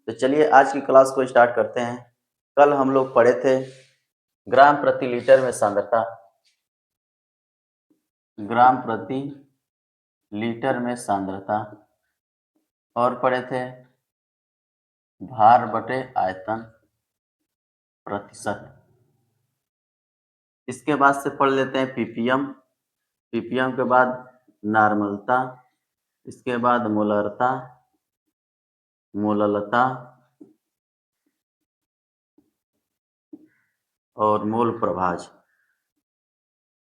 तो चलिए आज की क्लास को स्टार्ट करते हैं। कल हम लोग पढ़े थे ग्राम प्रति लीटर में सांद्रता, ग्राम प्रति लीटर में सांद्रता, और पढ़े थे भार बटे आयतन प्रतिशत। इसके बाद से पढ़ लेते हैं पीपीएम, पीपीएम के बाद नॉर्मलता, इसके बाद मोलरता, मोललता और मोल प्रभाज,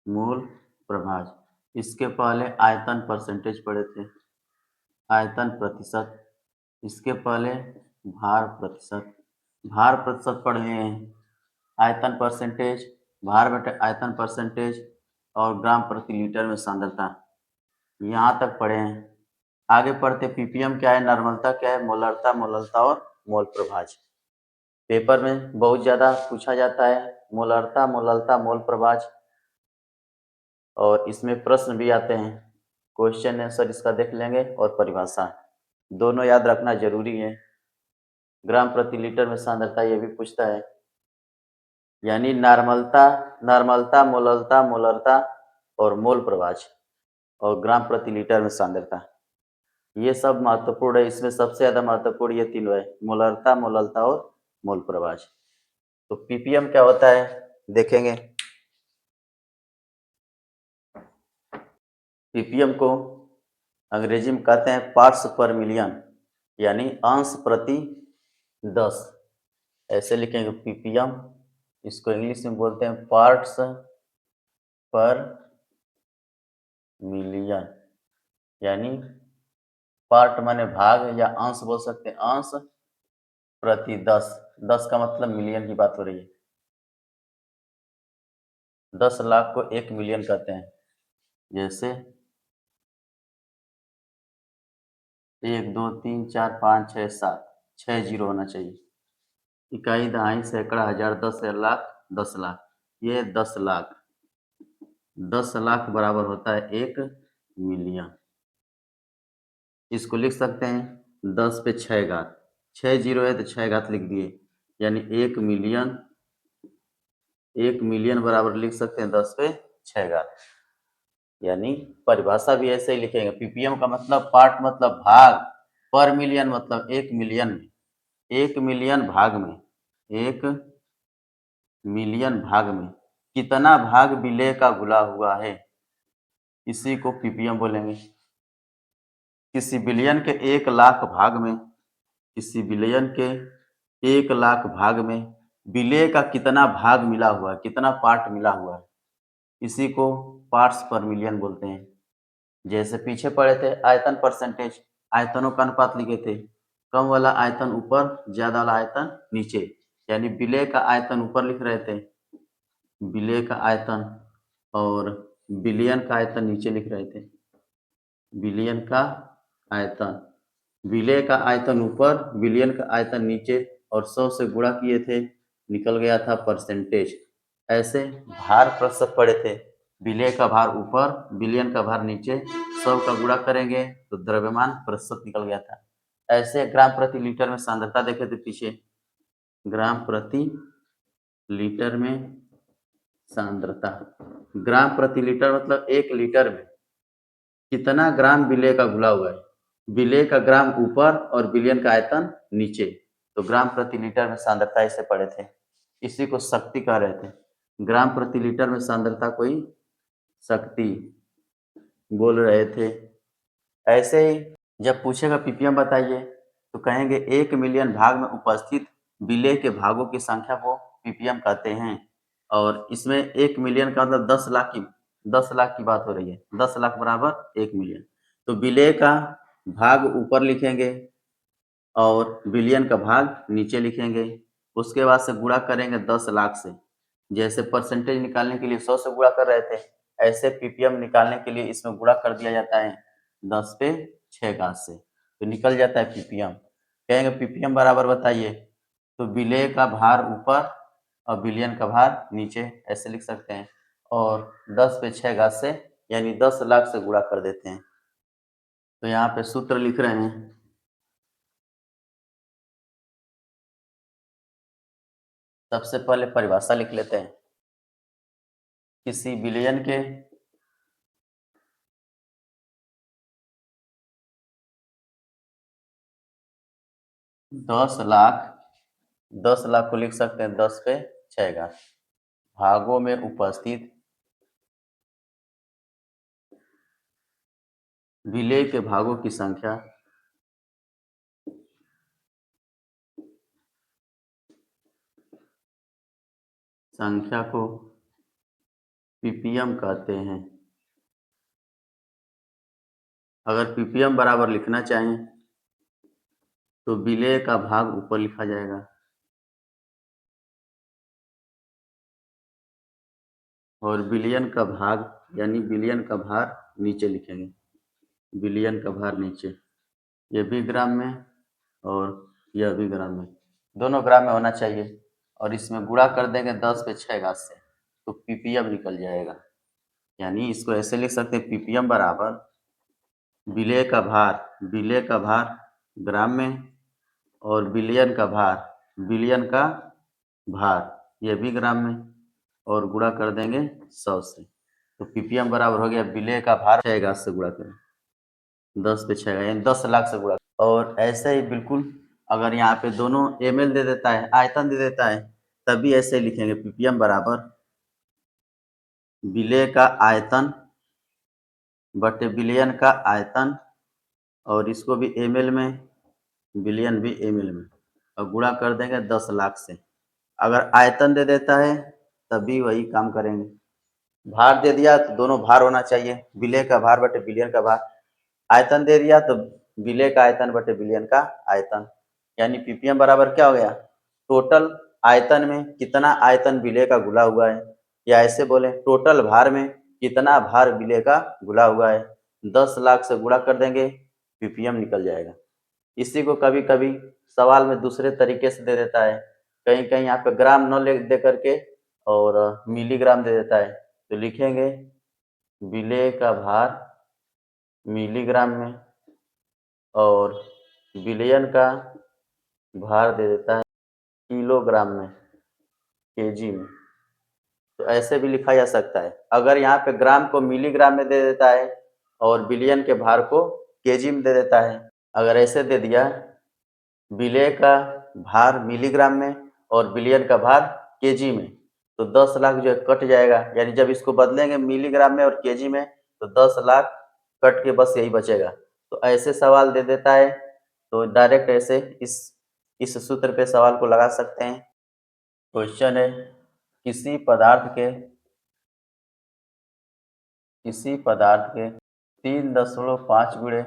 मोल प्रभाज। इसके पहले आयतन परसेंटेज पढ़े थे, आयतन प्रतिशत। इसके पहले भार प्रतिशत, भार प्रतिशत पढ़ लिए हैं। आयतन परसेंटेज, भार बटे आयतन परसेंटेज और ग्राम प्रति लीटर में सांद्रता, यहाँ तक पढ़े हैं। आगे पढ़ते पीपीएम क्या है, नॉर्मलता क्या है, मोलरता, मोललता और मोल प्रभाज। पेपर में बहुत ज़्यादा पूछा जाता है मोलरता, मोललता, मोल प्रभाज, और इसमें प्रश्न भी आते हैं। क्वेश्चन आंसर इसका देख लेंगे और परिभाषा दोनों याद रखना जरूरी है। ग्राम प्रति लीटर में सांद्रता ये भी पूछता है, यानी नॉर्मलता, नॉर्मलता, मोललता, मोलरता और मोल प्रभाज और ग्राम प्रति लीटर में सांद्रता, ये सब महत्वपूर्ण है। इसमें सबसे ज़्यादा महत्वपूर्ण ये तीनों है, मोलरता, मोललता और मोल प्रभाज। तो पीपीएम क्या होता है देखेंगे। पीपीएम को अंग्रेजी में कहते हैं पार्ट्स पर मिलियन, यानी अंश प्रति 10, ऐसे लिखेंगे पीपीएम। इसको इंग्लिश में बोलते हैं पार्ट्स पर मिलियन, यानी पार्ट माने भाग या अंश बोल सकते हैं, अंश प्रति 10, 10 का मतलब मिलियन की बात हो रही है। 10 लाख को 1 मिलियन कहते हैं। जैसे 1 2 3 4 5 6 7, 6 जीरो होना चाहिए। इकाई, दहाई, सैकड़ा, हजार, 10 लाख, 10 लाख, ये 10 लाख, 10 लाख बराबर होता है 1 मिलियन। इसको लिख सकते हैं 10 पे 6 घात, 6 जीरो है तो 6 घात लिख दिए, यानी 1 मिलियन। 1 मिलियन बराबर लिख सकते हैं 10 पे 6 घात, यानी परिभाषा भी ऐसे ही लिखेंगे। पीपीएम का मतलब पार्ट मतलब भाग, पर मिलियन मतलब 1 मिलियन में, 1 मिलियन भाग में, 1 मिलियन भाग में कितना भाग विलेय का घुला हुआ है, इसी को पीपीएम बोलेंगे। किसी बिलियन के 1 लाख भाग में, किसी बिलियन के 1 लाख भाग में विलेय का कितना भाग मिला हुआ है, कितना पार्ट मिला हुआ है, इसी को पार्ट्स पर मिलियन बोलते हैं। जैसे पीछे पढ़े थे आयतन परसेंटेज, आयतनों का अनुपात लिखे थे, कम वाला आयतन ऊपर, ज्यादा वाला आयतन नीचे, यानी विलेय का आयतन ऊपर लिख रहे थे, विलेय का आयतन, और बिलियन का आयतन नीचे लिख रहे थे, बिलियन का आयतन, विलेय का आयतन ऊपर, बिलियन का आयतन नीचे, और 100 से गुणा किए थे, निकल गया था परसेंटेज। ऐसे भार प्रतिशत पढ़े थे, विलेय का भार ऊपर, बिलियन का भार नीचे, 100 का गुणा करेंगे तो द्रव्यमान प्रतिशत निकल गया था। ऐसे ग्राम प्रति लीटर में सांद्रता देखे थे पीछे, ग्राम प्रति लीटर में सांद्रता, ग्राम प्रति लीटर मतलब 1 लीटर में कितना ग्राम विलेय का घुला हुआ है, विलेय का ग्राम ऊपर और बिलियन का आयतन नीचे, तो ग्राम प्रति लीटर में सांद्रता इसे पढ़े थे। इसी को शक्ति कह रहे थे, ग्राम प्रति लीटर में सांद्रता कोई शक्ति बोल रहे थे। ऐसे ही जब पूछेगा पीपीएम बताइए तो कहेंगे 1 मिलियन भाग में उपस्थित विलेय के भागों की संख्या को पीपीएम कहते हैं। और इसमें 1 मिलियन का मतलब 10 लाख की बात हो रही है, 10 लाख बराबर 1 मिलियन। तो विलेय का भाग ऊपर लिखेंगे और बिलियन का भाग नीचे लिखेंगे, उसके बाद से गुणा करेंगे 10 लाख से। जैसे परसेंटेज निकालने के लिए 100 से गुणा कर रहे थे, ऐसे पीपीएम निकालने के लिए इसमें गुणा कर दिया जाता है 10 पे 6 घात से, तो निकल जाता है पीपीएम। कहेंगे पीपीएम बराबर बताइए, तो विलेय का भार ऊपर और बिलियन का भार नीचे, ऐसे लिख सकते हैं, और 10 पे 6 घात से यानी 10 लाख से गुणा कर देते हैं। तो यहाँ पे सूत्र लिख रहे हैं, सबसे पहले परिभाषा लिख लेते हैं। किसी बिलियन के 10 लाख, 10 लाख को लिख सकते हैं 10 पे 6 घात भागों में उपस्थित विलेय के भागों की संख्या को पीपीएम कहते हैं। अगर पीपीएम बराबर लिखना चाहें तो विलेय का भाग ऊपर लिखा जाएगा और बिलियन का भाग यानी बिलियन का भार नीचे लिखेंगे। बिलियन का भार नीचे, ये भी ग्राम में और यह भी ग्राम में, दोनों ग्राम में होना चाहिए। और इसमें गुणा कर देंगे 10 पे 6 घात से तो पीपीएम निकल जाएगा। यानी इसको ऐसे लिख सकते हैं, पीपीएम बराबर विलेय का भार ग्राम में और बिलियन का भार ये भी ग्राम में, और गुणा कर देंगे 100 से तो पीपीएम बराबर हो गया विलेय का भार 6 घात से गुणा करें 10 पे 6 यानी 10 लाख से गुणा। और ऐसे ही बिल्कुल अगर यहाँ पे दोनों एमएल दे देता है, आयतन दे देता है, तभी ऐसे लिखेंगे पीपीएम बराबर विलेय का आयतन बटे बिलियन का आयतन, और इसको भी एमएल में, बिलियन भी एमएल में, और गुणा कर देंगे 10 लाख से। अगर आयतन दे देता है तभी वही काम करेंगे। भार दे दिया तो दोनों भार होना चाहिए, विलेय का भार बटे बिलियन का भार। आयतन दे दिया तो विलेय का आयतन बटे बिलियन का आयतन, यानी पीपीएम बराबर क्या हो गया, टोटल आयतन में कितना आयतन विलेय का घुला हुआ है, या ऐसे बोले टोटल भार में कितना भार विलेय का घुला हुआ है। 10 लाख से गुणा कर देंगे, पीपीएम निकल जाएगा। इसी को कभी कभी सवाल में दूसरे तरीके से दे देता है, कहीं कहीं यहाँ पे ग्राम न ले दे करके और मिलीग्राम दे देता है, तो लिखेंगे विलेय का भार मिलीग्राम में और बिलियन का भार दे देता है किलोग्राम में, केजी में। तो ऐसे भी लिखा जा सकता है। अगर यहाँ पे ग्राम को मिलीग्राम में दे देता है और बिलियन के भार को केजी में दे देता है, अगर ऐसे दे दिया विलेय का भार मिलीग्राम में और बिलियन का भार केजी में, तो 10 लाख जो है कट जाएगा। यानी जब इसको बदलेंगे मिलीग्राम में और केजी में तो 10 लाख कट के बस यही बचेगा। तो ऐसे सवाल दे देता है तो डायरेक्ट ऐसे इस सूत्र पे सवाल को लगा सकते हैं। क्वेश्चन है, किसी पदार्थ के 3.5 गुणे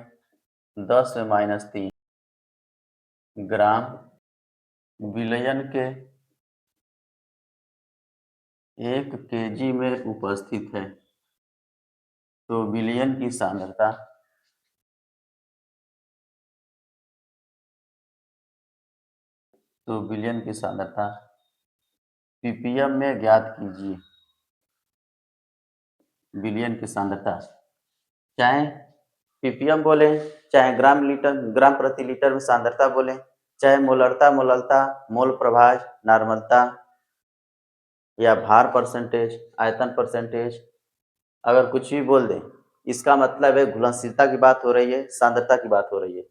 10⁻³ ग्राम विलयन के 1 केजी में उपस्थित है, तो विलयन की सांद्रता पीपीएम में ज्ञात कीजिए। विलयन की सांद्रता चाहे पीपीएम बोले, चाहे ग्राम प्रति लीटर में सांद्रता बोले, चाहे मोलरता, मोल प्रभाज, नॉर्मलता, या भार परसेंटेज, आयतन परसेंटेज, अगर कुछ भी बोल दें, इसका मतलब है घुलनशीलता की बात हो रही है, सांद्रता की बात हो रही है।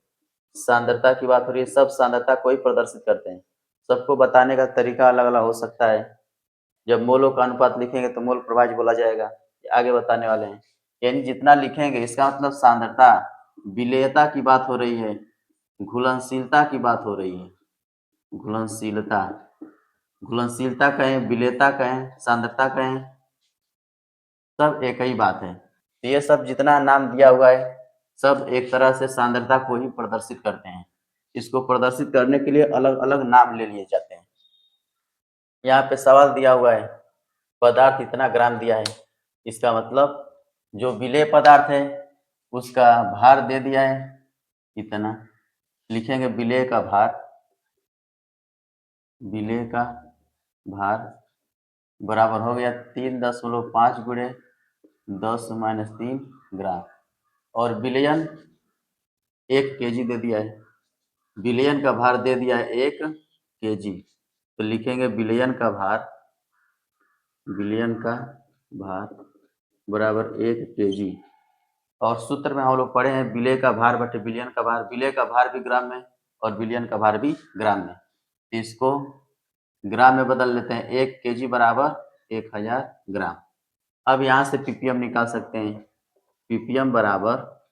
सांद्रता की बात हो रही है, सब सांद्रता को ही प्रदर्शित करते हैं। सबको बताने का तरीका अलग अलग हो सकता है। जब मोलों का अनुपात लिखेंगे तो मोल प्रभाज बोला जाएगा, आगे बताने वाले हैं। यानी जितना लिखेंगे इसका मतलब सांद्रता, विलेयता की बात हो रही है, घुलनशीलता की बात हो रही है। घुलनशीलता कहें, विलेयता कहें, सांद्रता कहें, सब एक ही बात है। तो ये सब जितना नाम दिया हुआ है सब एक तरह से सांद्रता को ही प्रदर्शित करते हैं। इसको प्रदर्शित करने के लिए अलग अलग नाम ले लिए जाते हैं। यहाँ पे सवाल दिया हुआ है, पदार्थ इतना ग्राम दिया है, इसका मतलब जो विलेय पदार्थ है उसका भार दे दिया है इतना, लिखेंगे विलेय का भार बराबर हो गया 3.5 गुणे 10⁻³ ग्राम, और विलयन 1 केजी दे दिया है, विलयन का भार दे दिया है 1 केजी। तो लिखेंगे बिलियन का भार बराबर 1 kg। और सूत्र में हम लोग पढ़े हैं विलेय का भार बटे बिलियन का भार। विलेय का भार भी ग्राम में और बिलियन का भार भी ग्राम में। इसको ग्राम में बदल लेते हैं। 1 kg बराबर 1000 ग्राम। अब यहाँ से पीपीएम निकाल सकते हैं। पीपीएम बराबर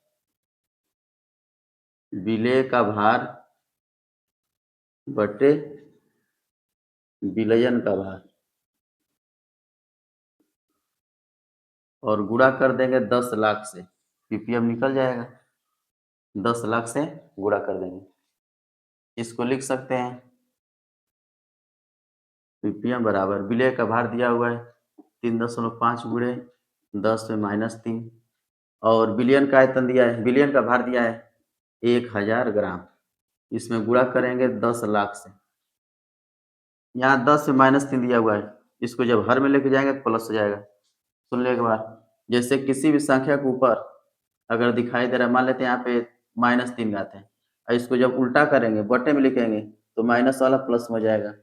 विलेय का भार बटे विलयन का भार और गुणा कर देंगे 10 लाख से। पीपीएम निकल जाएगा। 10 लाख से गुणा कर देंगे। इसको लिख सकते हैं पीपीएम बराबर विलेय का भार दिया हुआ है 3.5 गुणे 10 में -3 और बिलियन का आयतन दिया है, बिलियन का भार दिया है 1000 ग्राम। इसमें गुणा करेंगे 10 लाख से। यहाँ 10 में -3 दिया हुआ है, इसको जब हर में लेके जाएंगे तो प्लस हो जाएगा। सुन ले एक बार, जैसे किसी भी संख्या के ऊपर अगर दिखाई दे रहा है, मान लेते हैं यहाँ पे -3 घात है, और इसको जब उल्टा करेंगे बटे में लिखेंगे तो माइनस वाला प्लस में हो जाएगा।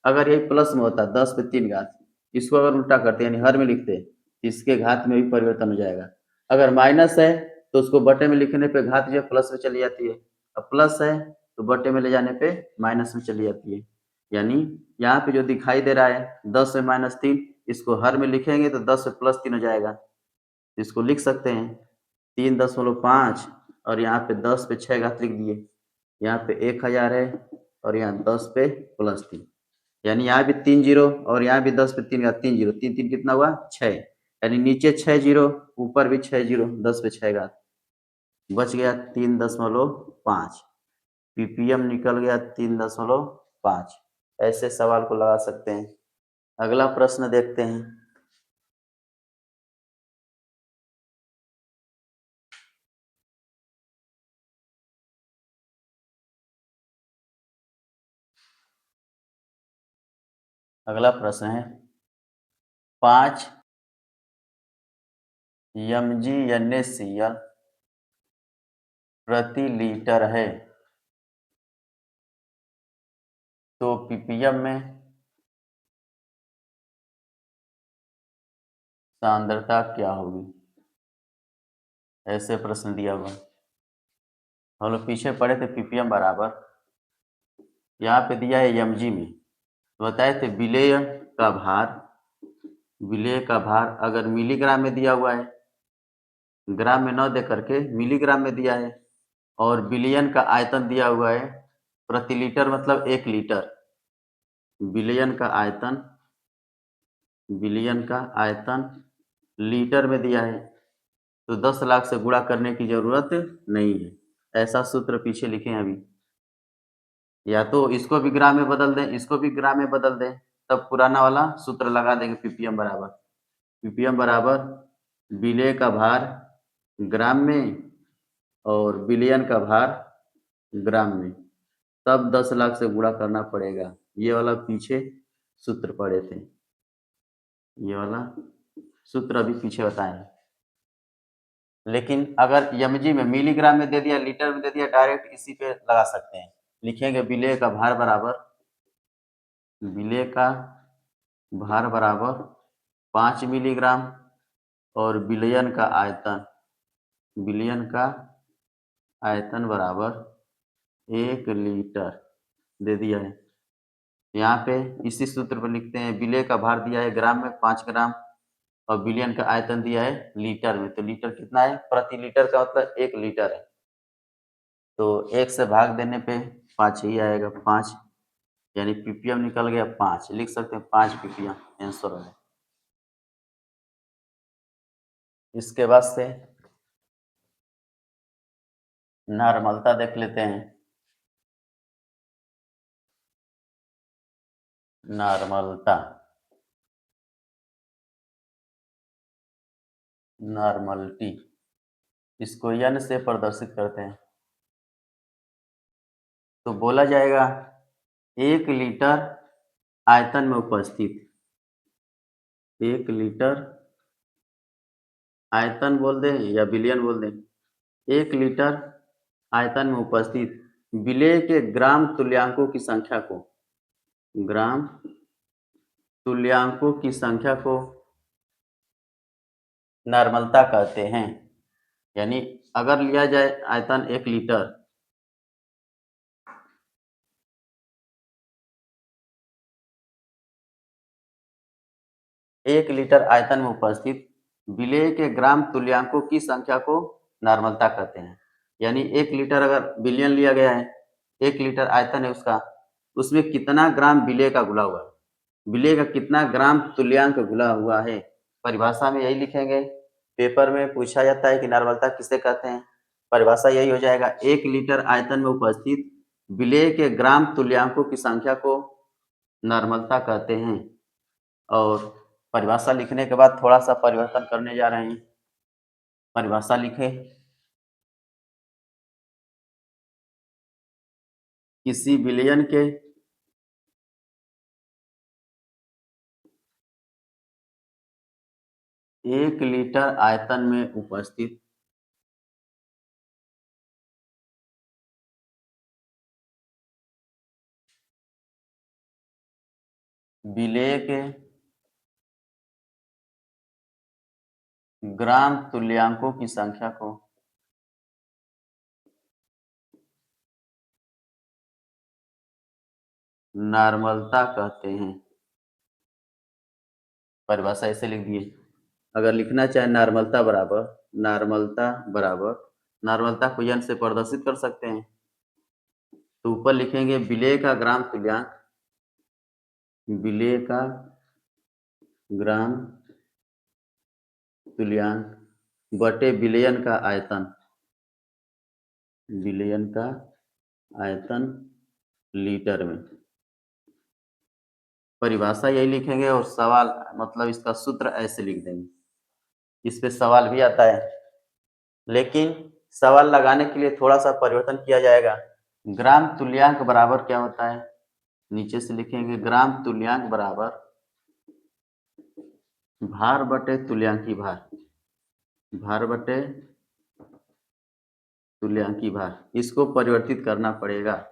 अगर यही प्लस में होता 10 पे 3 घात, इसको अगर उल्टा करते यानी हर में लिखते, इसके घात में भी परिवर्तन हो जाएगा। अगर माइनस है तो उसको बटे में लिखने पे घात जो प्लस में चली जाती है, अब प्लस है तो बटे में ले जाने पे माइनस में चली जाती है। यानी यहाँ पे जो दिखाई दे रहा है 10 में -3, इसको हर में लिखेंगे तो 10 में +3 हो जाएगा। इसको लिख सकते हैं 3.5 और यहाँ पे 10 पे 6 घात लिख दिए। यहाँ पे 1000 है और यहाँ 10 पे +3, यानी यहाँ भी 3 जीरो और यहाँ भी 10 पे 3 घात 3 जीरो, 3 3 कितना हुआ 6, यानी नीचे 6 जीरो ऊपर भी 6 जीरो, 10 पे 6 घात बच गया 3.5। पीपीएम निकल गया 3.5। ऐसे सवाल को लगा सकते हैं। अगला प्रश्न देखते हैं। अगला प्रश्न है 5 mg/NaCl प्रति लीटर है, तो पीपीएम में सांद्रता क्या होगी? ऐसे प्रश्न दिया हुआ। हम लोग पीछे पढ़े थे पीपीएम बराबर, यहाँ पे दिया है mg में, तो बताए थे विलेय का भार अगर मिलीग्राम में दिया हुआ है, ग्राम में न दे करके मिलीग्राम में दिया है, और बिलियन का आयतन दिया हुआ है प्रति लीटर मतलब 1 लीटर। बिलियन का आयतन लीटर में दिया है, तो 10 लाख से गुणा करने की जरूरत नहीं है। ऐसा सूत्र पीछे लिखे हैं अभी। या तो इसको भी ग्राम में बदल दें, इसको भी ग्राम में बदल दें, तब पुराना वाला सूत्र लगा देंगे। पीपीएम बराबर विलेय का भार ग्राम में और बिलियन का भार ग्राम में, तब 10 लाख से गुणा करना पड़ेगा। ये वाला पीछे सूत्र पढ़े थे, ये वाला सूत्र अभी पीछे बताए। लेकिन अगर mg में मिलीग्राम में दे दिया, लीटर में दे दिया, डायरेक्ट इसी पे लगा सकते हैं। लिखेंगे विलेय का भार बराबर 5 मिलीग्राम और बिलियन का आयतन बराबर 1 लीटर दे दिया है। यहाँ पे इसी सूत्र पर लिखते हैं विलेय का भार दिया है ग्राम में 5 ग्राम और बिलियन का आयतन दिया है लीटर में, तो लीटर कितना है? प्रति लीटर का मतलब 1 लीटर है, तो 1 से भाग देने पे 5 ही आएगा। 5 यानी पीपीएम निकल गया 5। लिख सकते हैं 5 पीपीएम आंसर है। इसके बाद से नॉर्मलता देख लेते हैं। नॉर्मलिटी, इसको n से प्रदर्शित करते हैं, तो बोला जाएगा 1 लीटर आयतन में उपस्थित, 1 लीटर आयतन बोल दें या बिलियन बोल दें, 1 लीटर आयतन में उपस्थित विलेय के ग्राम तुल्यांकों की संख्या को ग्राम तुल्यांकों की संख्या को नॉर्मलता कहते हैं। यानी अगर लिया जाए आयतन 1 लीटर, 1 लीटर आयतन में उपस्थित विलेय के ग्राम तुल्यांकों की संख्या को नॉर्मलता कहते हैं। यानी 1 लीटर अगर विलयन लिया गया है, 1 लीटर आयतन है उसका, उसमें कितना ग्राम विलेय का घुला हुआ है, विलेय का कितना ग्राम तुल्यांक घुला हुआ है, परिभाषा में यही लिखेंगे। पेपर में पूछा जाता है कि नॉर्मलता किसे कहते हैं, परिभाषा यही हो जाएगा, 1 लीटर आयतन में उपस्थित विलेय के ग्राम तुल्यांकों की संख्या को नॉर्मलता कहते हैं। और परिभाषा लिखने के बाद थोड़ा सा परिवर्तन करने जा रहे हैं। परिभाषा लिखे, किसी विलयन के एक लीटर आयतन में उपस्थित विलेय के ग्राम तुल्यांकों की संख्या को नॉर्मलता कहते हैं। परिभाषा ऐसे लिख दिए। अगर लिखना चाहे नॉर्मलता को यन से प्रदर्शित कर सकते हैं। तो ऊपर लिखेंगे विलेय का ग्राम तुल्यांक, विलेय का ग्राम तुल्यांक बटे विलयन का आयतन, विलयन का आयतन लीटर में। परिभाषा यही लिखेंगे और सवाल मतलब इसका सूत्र ऐसे लिख देंगे। इस पे सवाल भी आता है, लेकिन सवाल लगाने के लिए थोड़ा सा परिवर्तन किया जाएगा। ग्राम तुल्यांक बराबर क्या होता है, नीचे से लिखेंगे ग्राम तुल्यांक बराबर भार बटे तुल्यांकी भार, भार बटे तुल्यांकी भार। इसको परिवर्तित करना पड़ेगा।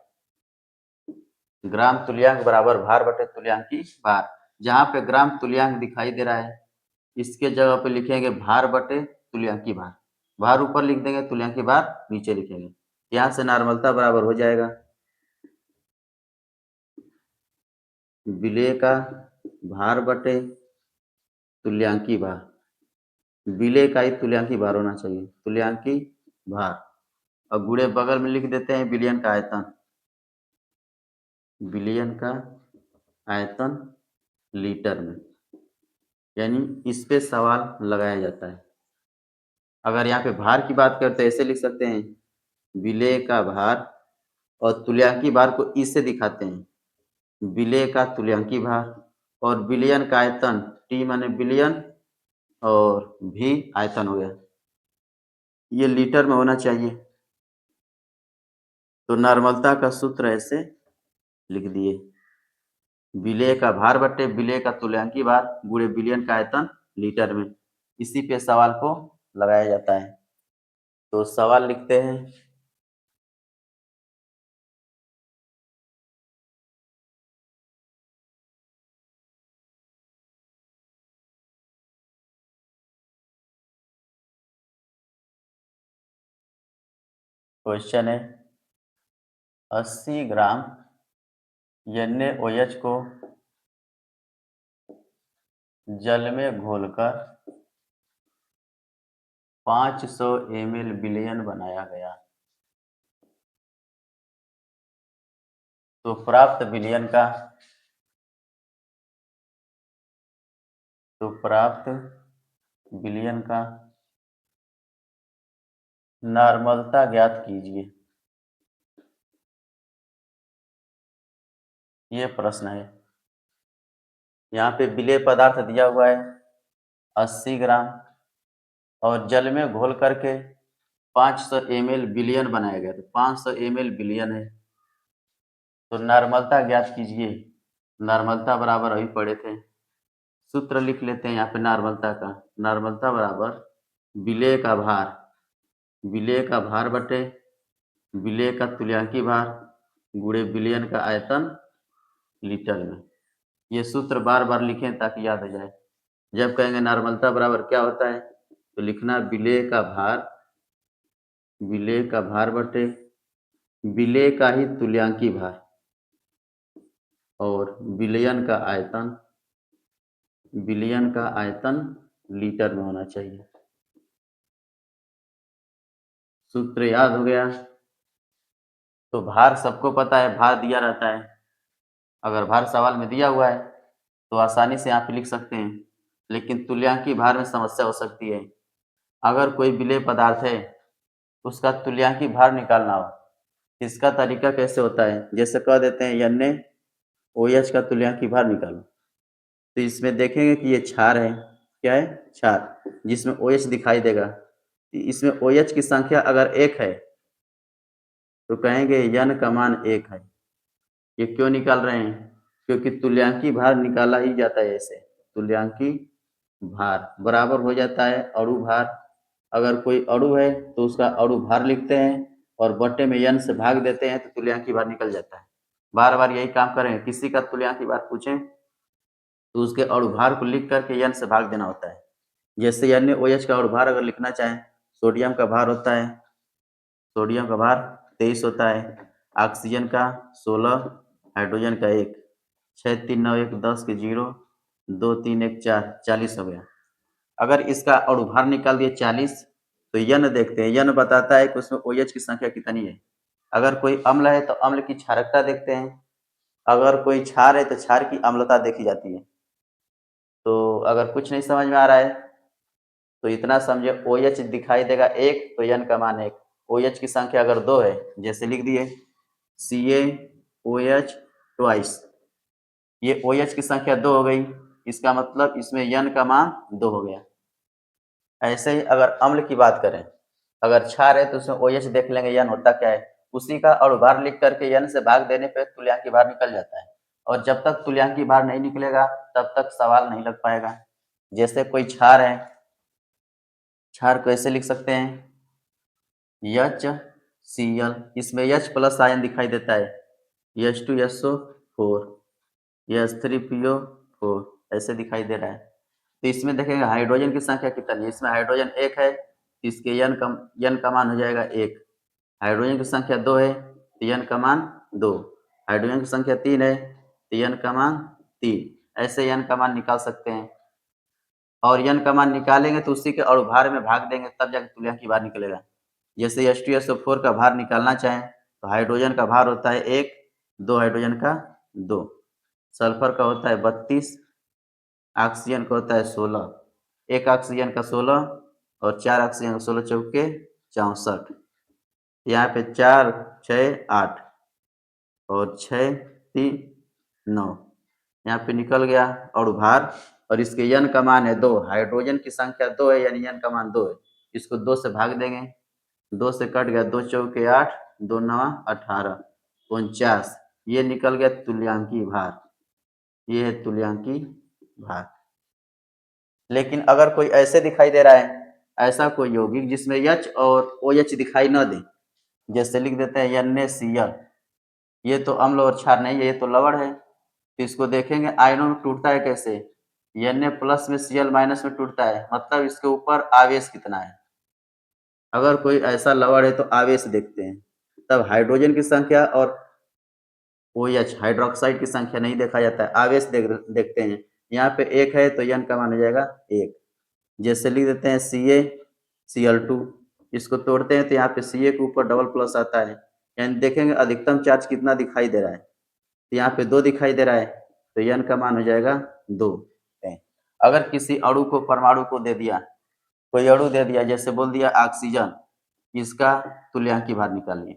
ग्राम तुल्यांक बराबर भार बटे तुल्यांकी भार। जहाँ पे ग्राम तुल्यांक दिखाई दे रहा है, इसके जगह पे लिखेंगे भार बटे तुल्यांकी भार। भार ऊपर लिख देंगे, तुल्यांकी भार नीचे लिखेंगे। यहाँ से नॉर्मलता बराबर हो जाएगा विलेय का भार बटे तुल्यांकी भार। विलेय का ही तुल्यांकी भार होना चाहिए, तुल्यांकी भार। और गुणे बगल में लिख देते हैं विलयन का आयतन, विलयन का आयतन लीटर में। यानी इस पे सवाल लगाया जाता है। अगर यहाँ पे भार की बात करते हैं, ऐसे लिख सकते हैं विलेय का भार, और तुल्यांकी भार को इससे दिखाते हैं विलेय का तुल्यांकी भार, और विलयन का आयतन टी माने विलयन और भी आयतन हो गया, ये लीटर में होना चाहिए। तो नॉर्मलता का सूत्र ऐसे लिख दिए, विलेय का भार बटे विलेय का तुल्यांकी भार गुणे विलयन का आयतन लीटर में। इसी पे सवाल को लगाया जाता है। तो सवाल लिखते हैं, क्वेश्चन है 80 ग्राम NaOH को जल में घोलकर 500 ml विलयन बनाया गया, तो प्राप्त विलयन का नॉर्मलता ज्ञात कीजिए। ये प्रश्न है। यहाँ पे विलेय पदार्थ दिया हुआ है 80 ग्राम, और जल में घोल करके 500 ml विलयन बनाया गया, तो 500 ml विलयन है। तो नॉर्मलता ज्ञात कीजिए। नॉर्मलता बराबर अभी पढ़े थे, सूत्र लिख लेते हैं यहाँ पे नॉर्मलता का। नॉर्मलता बराबर विलेय का भार, विलेय का भार बटे विलेय का तुल्यांकी भार गुणे विलयन का आयतन लीटर में। ये सूत्र बार बार लिखें ताकि याद हो जाए। जब कहेंगे नॉर्मलता बराबर क्या होता है तो लिखना विलेय का भार बटे विलेय का ही तुल्यांकी भार और विलयन का आयतन लीटर में होना चाहिए। सूत्र याद हो गया। तो भार सबको पता है, भार दिया रहता है। अगर भार सवाल में दिया हुआ है तो आसानी से आप लिख सकते हैं, लेकिन तुल्यांकी भार में समस्या हो सकती है। अगर कोई विलेय पदार्थ है उसका तुल्यांकी भार निकालना हो, इसका तरीका कैसे होता है, जैसे कह देते हैं यन्ने OH का तुल्यांकी भार निकालो, तो इसमें देखेंगे कि ये क्षार है। क्या है? क्षार, जिसमें OH दिखाई देगा। इसमें OH की संख्या अगर 1 है तो कहेंगे यन का मान 1 है। ये क्यों निकाल रहे हैं? क्योंकि तुल्यांकी भार निकाला ही जाता है ऐसे। तुल्यांकी भार बराबर हो जाता है अणु भार। अगर कोई अणु है तो उसका अणु भार लिखते हैं और बट्टे में यन से भाग देते हैं तो तुल्यांकी भार निकल जाता है। बार बार यही काम करेंगे। किसी का तुल्यांकी भार पूछें तो उसके अणु भार को लिख करके यन से भाग देना होता है। जैसे यन OH का अणु भार अगर लिखना चाहें, सोडियम का भार होता है, सोडियम का भार 23 होता है, ऑक्सीजन का 16, हाइड्रोजन का 1, 6 3 9 1 10 के 0, 2 3 1 4, 40 हो गया। अगर इसका अणु भार निकाल दिए 40 तो यन देखते हैं। यन बताता है कि उसमें OH की संख्या कितनी है। अगर कोई अम्ल है तो अम्ल की क्षारकता देखते हैं। अगर कोई क्षार है तो क्षार की अम्लता देखी जाती है। तो अगर कुछ नहीं समझ में आ रहा है तो इतना समझे, OH दिखाई देगा 1 तो यन का मान 1। OH की संख्या अगर 2 है, जैसे लिख दिए CaOH ट्वाइस, ये OH की संख्या 2 हो गई, इसका मतलब इसमें यन का मान 2 हो गया। ऐसे ही अगर अम्ल की बात करें, अगर क्षार है तो उसमें OH देख लेंगे यन होता क्या है, उसी का अणु भार लिख करके यन से भाग देने पे तुल्यांकी भार निकल जाता है। और जब तक तुल्यांकी भार नहीं निकलेगा तब तक सवाल नहीं लग पाएगा। जैसे कोई क्षार है, क्षार कैसे लिख सकते हैं? HCl, इसमें H प्लस आयन दिखाई देता है, H2SO4, H3PO4 ऐसे दिखाई दे रहा है। तो इसमें देखेंगे हाइड्रोजन की संख्या कितनी है। इसमें हाइड्रोजन 1 है, इसके यन का मान हो जाएगा 1। हाइड्रोजन की संख्या 2 है तो यन का मान 2। हाइड्रोजन की संख्या 3 है तो यन का मान 3। ऐसे यन का मान निकाल सकते हैं। और यन का मान निकालेंगे तो उसी के अणु भार में भाग देंगे, तब जाकर तुल्यांकी भार निकलेगा। जैसे H2SO4 का भार निकालना चाहें तो हाइड्रोजन का भार होता है 1, 2 हाइड्रोजन का 2, सल्फर का होता है 32, ऑक्सीजन का होता है 16, एक ऑक्सीजन का 16 और 4 ऑक्सीजन का 16 चौके 64। यहाँ पे 4 6 8 और 6 3 9, यहाँ पे निकल गया अणु भार। और इसके यन का मान है 2, हाइड्रोजन की संख्या 2 है यानी यन का मान 2 है। इसको 2 से भाग देंगे, 2 से कट गया, 2 चौके 8, 2 9 18, 49। ये निकल गया तुल्यांकी भार। ये है तुल्यांकी भार। लेकिन अगर कोई ऐसे दिखाई दे रहा है, ऐसा कोई यौगिक जिसमें H और OH दिखाई न दे, जैसे लिख देते हैं NaCl, ये तो अम्ल और क्षार नहीं है, ये तो लवण है। तो इसको देखेंगे आयनों में टूटता है कैसे, Na प्लस में Cl माइनस में टूटता है, मतलब इसके ऊपर आवेश कितना है। अगर कोई ऐसा लवण है तो आवेश देखते हैं, तब हाइड्रोजन की संख्या और OH हाइड्रोक्साइड की संख्या नहीं देखा जाता है, आवेश देखते हैं। यहाँ पे 1 है तो यन का मान हो जाएगा 1। जैसे लिख देते हैं CaCl2, इसको तोड़ते हैं तो यहाँ पे Ca के ऊपर डबल प्लस आता है, यानी देखेंगे अधिकतम चार्ज कितना दिखाई दे रहा है, तो यहाँ पे 2 दिखाई दे रहा है, तो यन का मान हो जाएगा 2। अगर किसी अणु को, परमाणु को दे दिया, कोई अणु दे दिया, जैसे बोल दिया ऑक्सीजन, इसका तुल्यांकी भार निकालिए,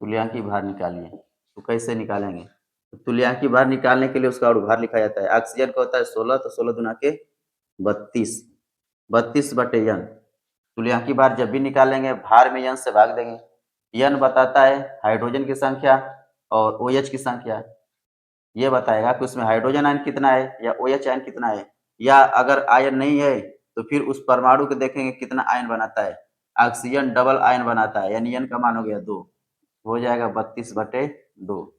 तुल्यांकी भार निकालिए, तो कैसे निकालेंगे? तो तुल्यांकी भार निकालने के लिए उसका अणु भार लिखा जाता है। ऑक्सीजन का होता है 16, तो 16 दूना के 32, 32 बटे यन। तुल्यांकी भार जब भी निकालेंगे भार में यन से भाग देंगे। यन बताता है हाइड्रोजन की संख्या और OH की संख्या, ये बताएगा कि उसमें हाइड्रोजन आयन कितना है या OH आयन कितना है, या अगर आयन नहीं है तो फिर उस परमाणु को देखेंगे कितना आयन बनाता है। ऑक्सीजन डबल आयन बनाता है, यानी यन का मान हो गया 2, हो जाएगा 32 बटे 2।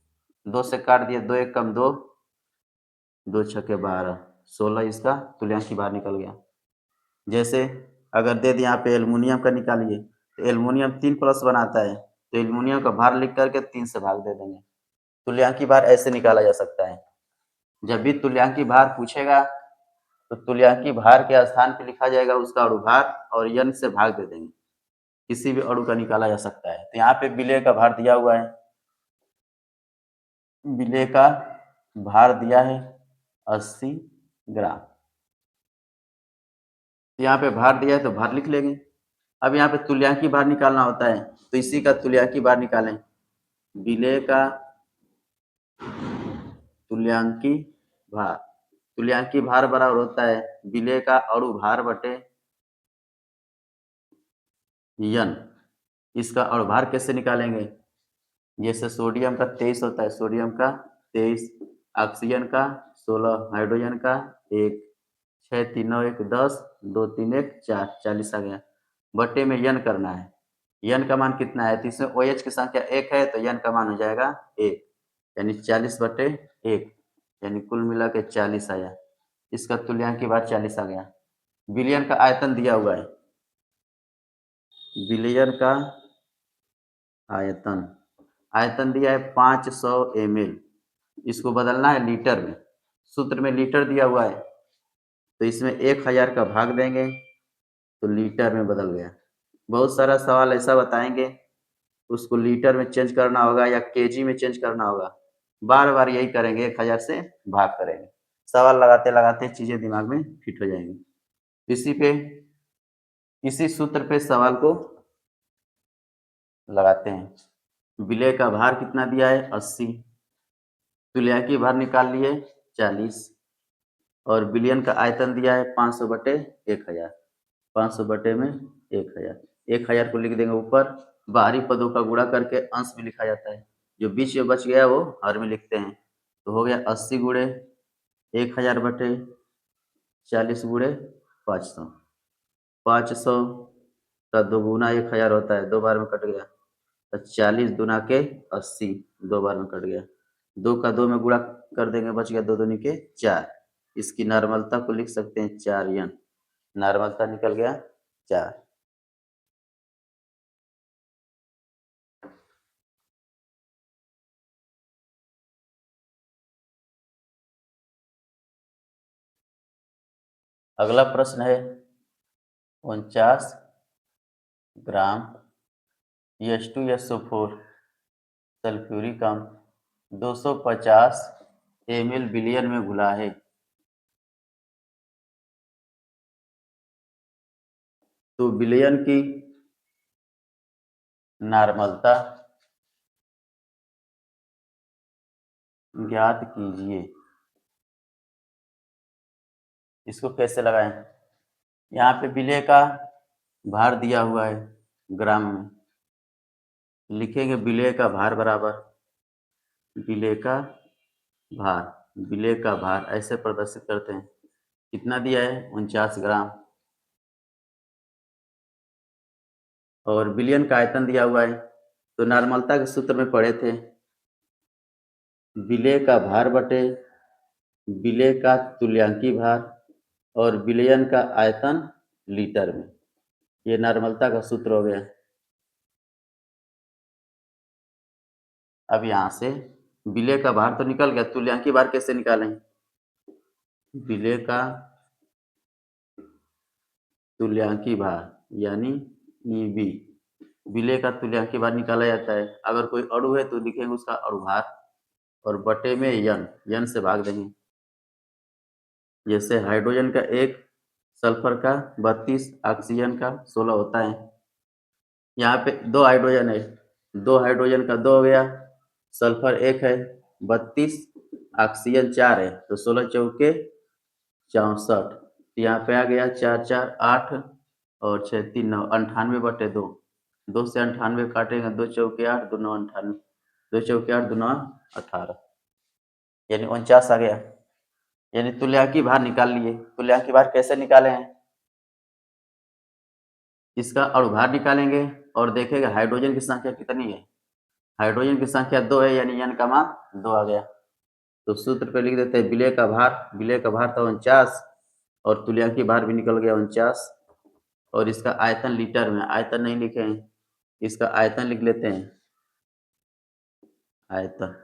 2 से काट दिए, 2 एक कम 2, 2 छक्के 12, 16 इसका तुल्यांकी भार निकल गया। जैसे अगर दे दिए यहाँ पे एल्युमिनियम का निकालिए, तो एल्युमिनियम 3 प्लस बनाता है, तो एल्युमिनियम का भार लिख करके 3 से भाग दे देंगे। तुल्यांकी भार ऐसे निकाला जा सकता है। जब भी तुल्यांकी भार पूछेगा तो तुल्यांकी भार के स्थान पे लिखा जाएगा उसका अणुभार और यन से भाग दे देंगे। किसी भी अणु का निकाला जा सकता है। तो यहाँ पे विलेय का भार दिया हुआ है, विलेय का भार दिया है 80 ग्राम। यहाँ पे भार दिया है तो भार लिख लेंगे। अब यहाँ पे तुल्यांकी भार निकालना होता है, तो इसी का तुल्यांकी भार निकालें। विलेय का तुल्यांकी भार, तुल्यांकी भार बराबर होता है विलेय का अणु भार बटे यन। इसका अणुभार कैसे निकालेंगे? जैसे सोडियम का 23 होता है, सोडियम का 23, ऑक्सीजन का 16, हाइड्रोजन का 1, 6 3 9 1 10, 2 3 1 4, 40 आ गया। बटे में यन करना है। यन का मान कितना है? तो इसमें OH की संख्या 1 है, तो यन का मान हो जाएगा 1, यानी 40 बटे 1, यानी कुल मिला के 40 आया। इसका तुल्यांकी भार 40 आ गया। विलयन का आयतन दिया हुआ है, विलयन का आयतन, आयतन दिया है 500 ml। इसको बदलना है लीटर में, सूत्र में लीटर दिया हुआ है, तो इसमें 1000 का भाग देंगे तो लीटर में बदल गया। बहुत सारा सवाल ऐसा बताएंगे, उसको लीटर में चेंज करना होगा या केजी में चेंज करना होगा। बार बार यही करेंगे, 1000 से भाग करेंगे। सवाल लगाते लगाते चीजें दिमाग में फिट हो जाएंगी। इसी सूत्र पे सवाल को लगाते हैं। विलेय का भार कितना दिया है? 80, तुल्यांकी भार निकाल लिए 40, और विलयन का आयतन दिया है 500 बटे 1000, 500 बटे में 1000, 1000 को लिख देंगे ऊपर। बाहरी पदों का गुणा करके अंश में लिखा जाता है, जो बीच में बच गया वो हर में लिखते हैं। तो हो गया 80 गुणे 1000 बटे 40 गुणे 500, 500 का 2 गुना 1000 होता है, 2 बार में कट गया, तो 40 दुना के 80, 2 बार में कट गया। 2 का 2 में गुणा कर देंगे, बच गया 2 दूनी के 4। इसकी नॉर्मलता को लिख सकते हैं 4 यन, नॉर्मलता निकल गया 4। अगला प्रश्न है 49 ग्राम H2SO4 सल्फ्यूरिक अम्ल 250 ml विलयन में घुला है। तो विलयन की नॉर्मलता ज्ञात कीजिए। इसको कैसे लगाएं? यहाँ पे विलेय का भार दिया हुआ है ग्राम में, लिखेंगे विलेय का भार बराबर विलेय का भार, विलेय का भार ऐसे प्रदर्शित करते हैं। कितना दिया है? 49 ग्राम। और विलयन का आयतन दिया हुआ है, तो नॉर्मलता के सूत्र में पढ़े थे विलेय का भार बटे विलेय का तुल्यांकी भार और विलयन का आयतन लीटर में। ये नॉर्मलता का सूत्र हो गया। अब यहाँ से विलेय का भार तो निकल गया, तुल्यांकी भार कैसे निकालें? विलेय का तुल्यांकी भार यानी EB, विलेय का तुल्यांकी भार निकाला जाता है। अगर कोई अणु है तो लिखेंगे उसका अणुभार और बटे में यन से भाग देंगे। जैसे हाइड्रोजन का 1, सल्फर का 32, ऑक्सीजन का 16 होता है। यहाँ पे 2 हाइड्रोजन है, 2 हाइड्रोजन का 2 हो गया, सल्फर 1 है 32, ऑक्सीजन 4 है, तो 16 चौके 64। यहाँ पे आ गया 4 4 8 और 6 3 9, 98 बटे 2, 2 से 98 काटेंगे, 2 चौके 8, 2 9 98, 2 चौके 8, 2 9 18, यानी 49 आ गया। यानी तुल्यांकी भार निकाल लिए। तुल्यांकी भार कैसे निकाले हैं? इसका अणुभार निकालेंगे और देखेंगे हाइड्रोजन की संख्या कितनी है, हाइड्रोजन की संख्या 2 है, यानी n का मान 2 आ गया। तो सूत्र पे लिख देते हैं विलेय का भार था 49 और तुल्यांकी भार भी निकल गया 49 और इसका आयतन लीटर में, आयतन नहीं लिखे हैं, इसका आयतन लिख लेते हैं। आयतन,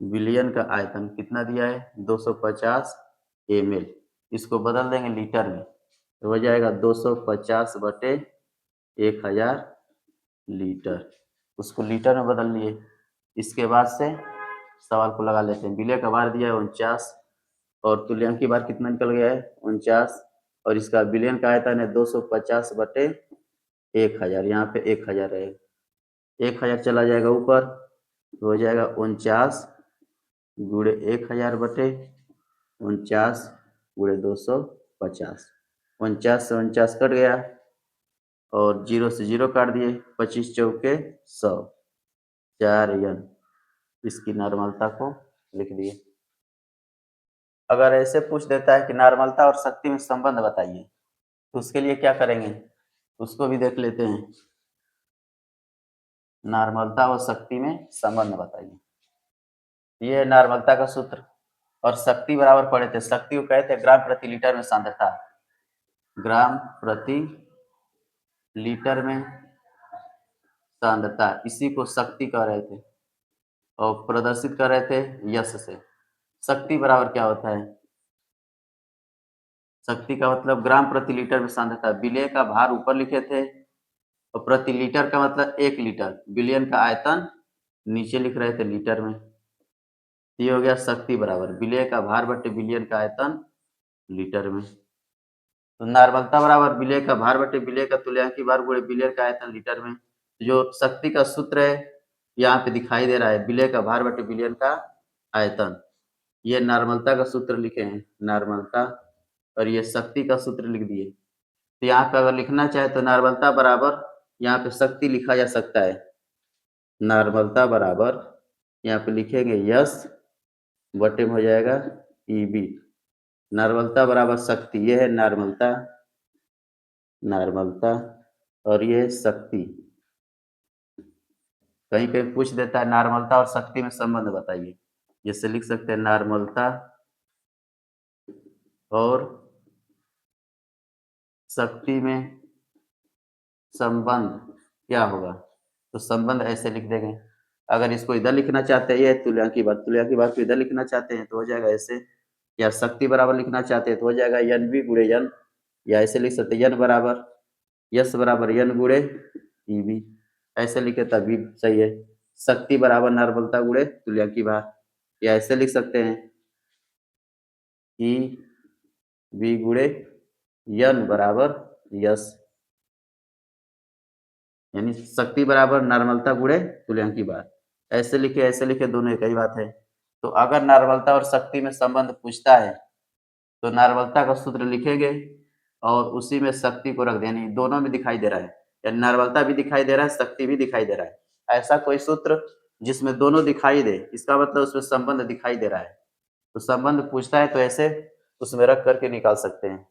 विलयन का आयतन कितना दिया है 250 ml, इसको बदल देंगे लीटर में तो हो जाएगा 250 बटे 1000 लीटर, उसको लीटर में बदल लिए। इसके बाद से सवाल को लगा लेते हैं। विलय का भार दिया है 49 और तुल्यांकी भार कितना निकल गया है 49 और इसका विलयन का आयतन है 250 बटे 1000, यहाँ पे 1000 रहेगा, 1000 चला जाएगा ऊपर तो हो जाएगा 49 गुणे 1000 बटे 49 गुणे 250, 49 से 49 कट गया और 0 से 0 काट दिए, 25 चौके 100, 4n, इसकी नॉर्मलता को लिख दिए। अगर ऐसे पूछ देता है कि नॉर्मलता और शक्ति में संबंध बताइए तो उसके लिए क्या करेंगे, उसको भी देख लेते हैं। नॉर्मलता और शक्ति में संबंध बताइए, ये है नॉर्मलता का सूत्र। और शक्ति बराबर पढ़े थे, शक्ति को कहते हैं ग्राम प्रति लीटर में सांद्रता, ग्राम प्रति लीटर में सांद्रता, इसी को शक्ति कह रहे थे और प्रदर्शित कर रहे थे यश से। शक्ति बराबर क्या होता है, शक्ति का मतलब ग्राम प्रति लीटर में सांद्रता, विलेय का भार ऊपर लिखे थे और प्रति लीटर का मतलब 1 लीटर, विलयन का आयतन नीचे लिख रहे थे लीटर में। ये हो गया शक्ति बराबर विलेय का भार बटे विलयन का आयतन लीटर में। तो नॉर्मलता बराबर विलेय का भार बटे विलेय का तुल्यांकी भार गुणे विलयन का आयतन लीटर में। जो शक्ति का सूत्र है यहाँ पे दिखाई दे रहा है, विलेय का भार बटे विलयन का आयतन, ये नॉर्मलता का सूत्र लिखे हैं, नॉर्मलता, और ये शक्ति का सूत्र लिख दिए। तो यहाँ पे अगर लिखना चाहे तो नॉर्मलता बराबर यहाँ पे शक्ति लिखा जा सकता है, नॉर्मलता बराबर यहाँ पे लिखेंगे यश बटे में हो जाएगा ईबी, नॉर्मलता बराबर शक्ति, ये है नॉर्मलता, नॉर्मलता और ये शक्ति। कहीं कहीं पूछ देता है नॉर्मलता और शक्ति में संबंध बताइए, जैसे लिख सकते हैं नॉर्मलता और शक्ति में संबंध क्या होगा, तो संबंध ऐसे लिख देंगे। अगर इसको इधर लिखना चाहते हैं, ये तुल्यांकी भार को इधर लिखना चाहते हैं तो हो जाएगा ऐसे, या शक्ति बराबर लिखना चाहते हैं तो हो जाएगा एन बी गुणे एन, या ऐसे लिख सकते हैं एन बराबर यस बराबर एन गुणे ई बी, ऐसे लिखे तब भी सही है। शक्ति बराबर नॉर्मलता गुणे तुल्यांकी भार, या ऐसे लिख सकते हैं ई बी गुणे एन बराबर यस, यानी शक्ति बराबर नॉर्मलता गुणे तुल्यांकी भार, ऐसे लिखे दोनों एक ही बात है। तो अगर नॉर्मलता और शक्ति में संबंध पूछता है तो नॉर्मलता का सूत्र लिखेंगे और उसी में शक्ति को रख देनी, दोनों में दिखाई दे रहा है, यानी नॉर्मलता भी दिखाई दे रहा है, शक्ति भी दिखाई दे रहा है। ऐसा कोई सूत्र जिसमें दोनों दिखाई दे, इसका मतलब उसमें संबंध दिखाई दे रहा है। तो संबंध पूछता है तो ऐसे उसमें रख करके निकाल सकते हैं।